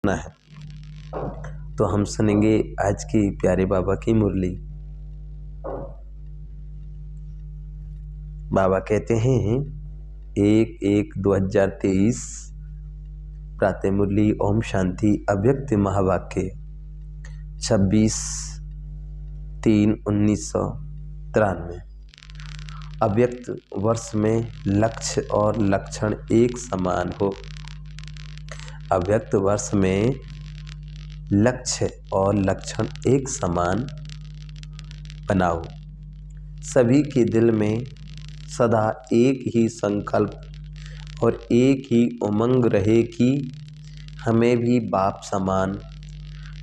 रखना है। तो हम सुनेंगे आज की प्यारे बाबा की मुरली। बाबा कहते हैं 1/1/2023 प्रातः मुरली ओम शांति अव्यक्त महावाक्य 26/3/1993। अव्यक्त वर्ष में लक्ष्य और लक्षण एक समान हो। अव्यक्त वर्ष में लक्ष्य और लक्षण एक समान बनाओ। सभी के दिल में सदा एक ही संकल्प और एक ही उमंग रहे कि हमें भी बाप समान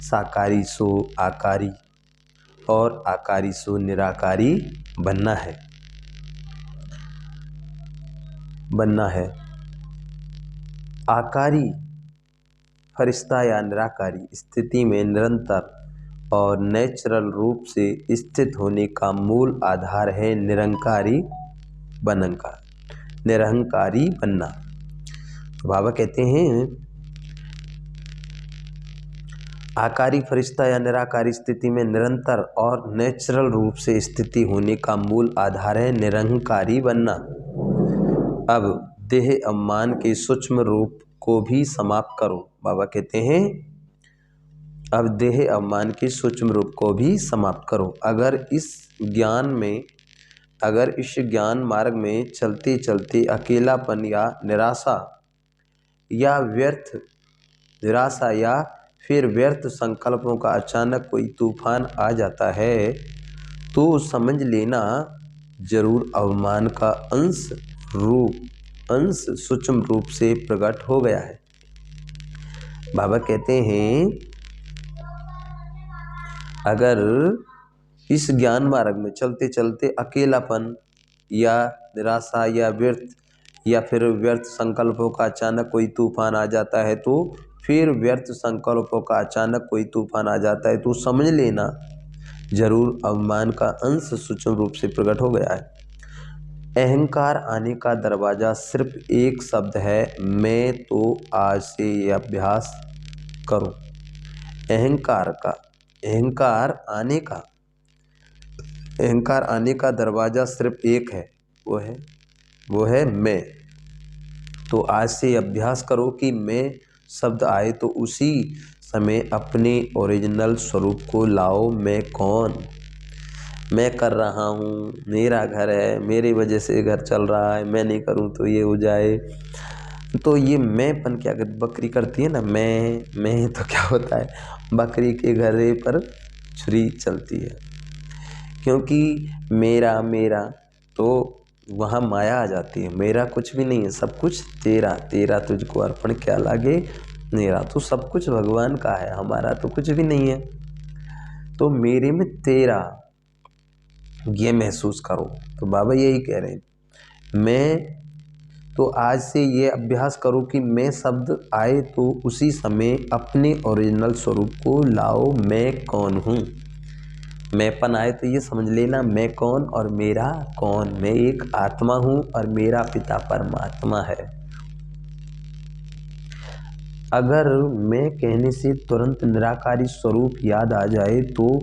साकारी सो आकारी और आकारी सो निराकारी बनना है। आकारी फरिश्ता या निराकारी स्थिति में निरंतर और नेचुरल रूप से स्थित होने का मूल आधार है निरंकारी बनना। तो बाबा कहते हैं आकारी फरिश्ता या निराकारी स्थिति में निरंतर और नेचुरल रूप से स्थिति होने का मूल आधार है निरंकारी बनना। अब देह अभिमान के सूक्ष्म रूप को भी समाप्त करो। बाबा कहते हैं अब देह अभिमान के सूक्ष्म रूप को भी समाप्त करो। अगर इस ज्ञान मार्ग में चलते चलते अकेलापन या निराशा या फिर व्यर्थ संकल्पों का अचानक कोई तूफान आ जाता है तो समझ लेना जरूर अभिमान का अंश सूक्ष्म रूप से प्रकट हो गया है। बाबा कहते हैं अगर इस ज्ञान मार्ग में चलते चलते अकेलापन या निराशा या फिर व्यर्थ संकल्पों का अचानक कोई तूफान आ जाता है तो समझ लेना जरूर अभिमान का अंश सूक्ष्म रूप से प्रकट हो गया है। अहंकार आने का दरवाजा सिर्फ एक शब्द है, मैं तो आज से ये अभ्यास करूं। अहंकार आने का दरवाजा सिर्फ एक है, वो है मैं। तो आज से अभ्यास करो कि मैं शब्द आए तो उसी समय अपने ओरिजिनल स्वरूप को लाओ। मैं कौन? मैं कर रहा हूँ, मेरा घर है, मेरी वजह से घर चल रहा है, मैं नहीं करूँ तो ये हो जाए। तो ये मैंपन क्या बकरी करती है ना, मैं तो क्या होता है बकरी के घरे पर छुरी चलती है, क्योंकि मेरा तो वहाँ माया आ जाती है। मेरा कुछ भी नहीं है, सब कुछ तेरा तुझको अर्पण क्या लागे मेरा। तो सब कुछ भगवान का है, हमारा तो कुछ भी नहीं है। तो मेरे में तेरा ये महसूस करो। तो बाबा यही कह रहे हैं मैं तो आज से ये अभ्यास करो कि मैं शब्द आए तो उसी समय अपने ओरिजिनल स्वरूप को लाओ। मैं कौन हूँ? मैंपन आए तो ये समझ लेना मैं कौन और मेरा कौन। मैं एक आत्मा हूँ और मेरा पिता परमात्मा है। अगर मैं कहने से तुरंत निराकारी स्वरूप याद आ जाए तो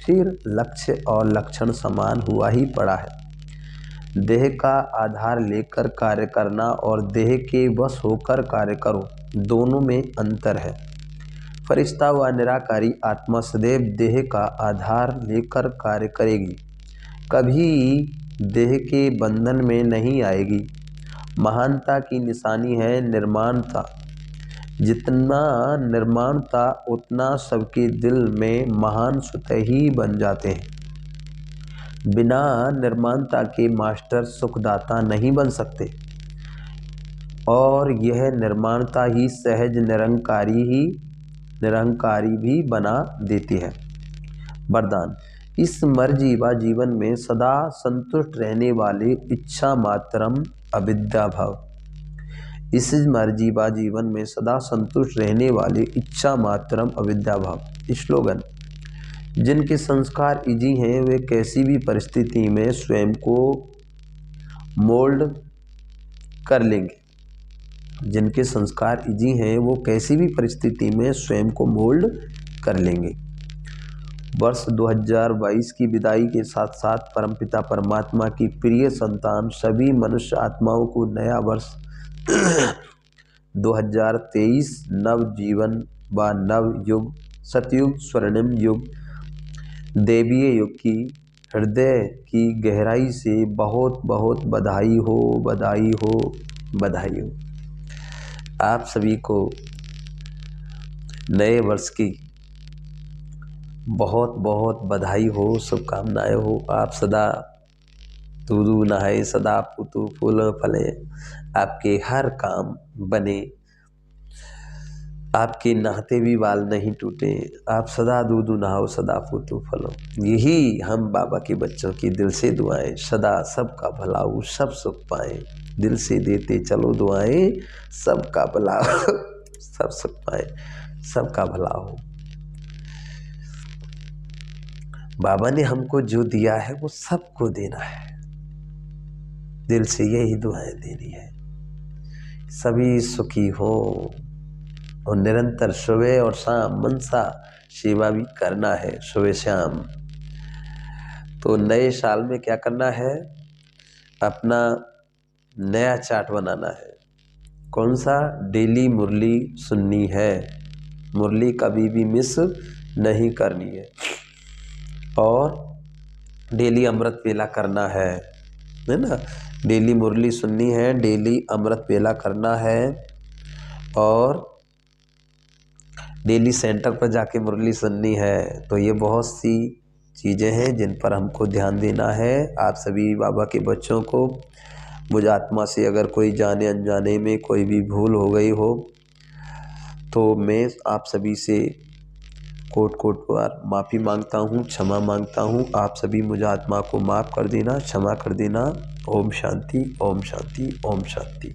फिर लक्ष्य और लक्षण समान हुआ ही पड़ा है। देह का आधार लेकर कार्य करना और देह के वश होकर कार्य करो, दोनों में अंतर है। फरिश्ता व निराकारी आत्मा सदैव देह का आधार लेकर कार्य करेगी, कभी देह के बंधन में नहीं आएगी। महानता की निशानी है निर्माणता। जितना निर्माणता उतना सबके दिल में महान स्वतः ही बन जाते हैं। बिना निर्माणता के मास्टर सुखदाता नहीं बन सकते और यह निर्माणता ही सहज निरंकारी भी बना देती है। वरदान इस मर्जीवा जीवन में सदा संतुष्ट रहने वाले इच्छा मात्रम अविद्या भाव। इस मर्जीवा जीवन में सदा संतुष्ट रहने वाले इच्छा मात्रम अविद्या भाव। स्लोगन जिनके संस्कार इजी हैं वे कैसी भी परिस्थिति में स्वयं को मोल्ड कर लेंगे जिनके संस्कार इजी हैं वो कैसी भी परिस्थिति में स्वयं को मोल्ड कर लेंगे। वर्ष 2022 की विदाई के साथ साथ परमपिता परमात्मा की प्रिय संतान सभी मनुष्य आत्माओं को नया वर्ष 2023 नव जीवन व नव युग, सतयुग, स्वर्णिम युग, देवीय युग की हृदय की गहराई से बहुत बहुत बधाई हो, बधाई हो, बधाई हो। आप सभी को नए वर्ष की बहुत बहुत बधाई हो, शुभकामनाएं हो। आप सदा दूधू नहाए, सदा पुतु फूल फले, आपके हर काम बने, आपके नहाते भी बाल नहीं टूटे, आप सदा दूधू नहाओ, सदा पुतु फलो। यही हम बाबा के बच्चों की दिल से दुआएं। सदा सबका भला हो, सब सुख पाएं, दिल से देते चलो दुआएं, सबका भला हो, सब सुख पाएं, सबका भला हो। बाबा ने हमको जो दिया है वो सबको देना है, दिल से यही दुआएं देनी है। सभी सुखी हो और निरंतर सुबह और शाम मनसा सेवा भी करना है, सुबह शाम। तो नए साल में क्या करना है, अपना नया चार्ट बनाना है। कौन सा? डेली मुरली सुननी है, मुरली कभी भी मिस नहीं करनी है, और डेली अमृत वेला करना है ना। डेली मुरली सुननी है, डेली अमृत वेला करना है, और डेली सेंटर पर जाके मुरली सुननी है। तो ये बहुत सी चीज़ें हैं जिन पर हमको ध्यान देना है। आप सभी बाबा के बच्चों को मुझ आत्मा से अगर कोई जाने अनजाने में कोई भी भूल हो गई हो तो मैं आप सभी से कोट बार माफ़ी मांगता हूँ, क्षमा मांगता हूँ। आप सभी मुझ आत्मा को माफ़ कर देना, क्षमा कर देना। ओम शांति, ओम शांति, ओम शांति।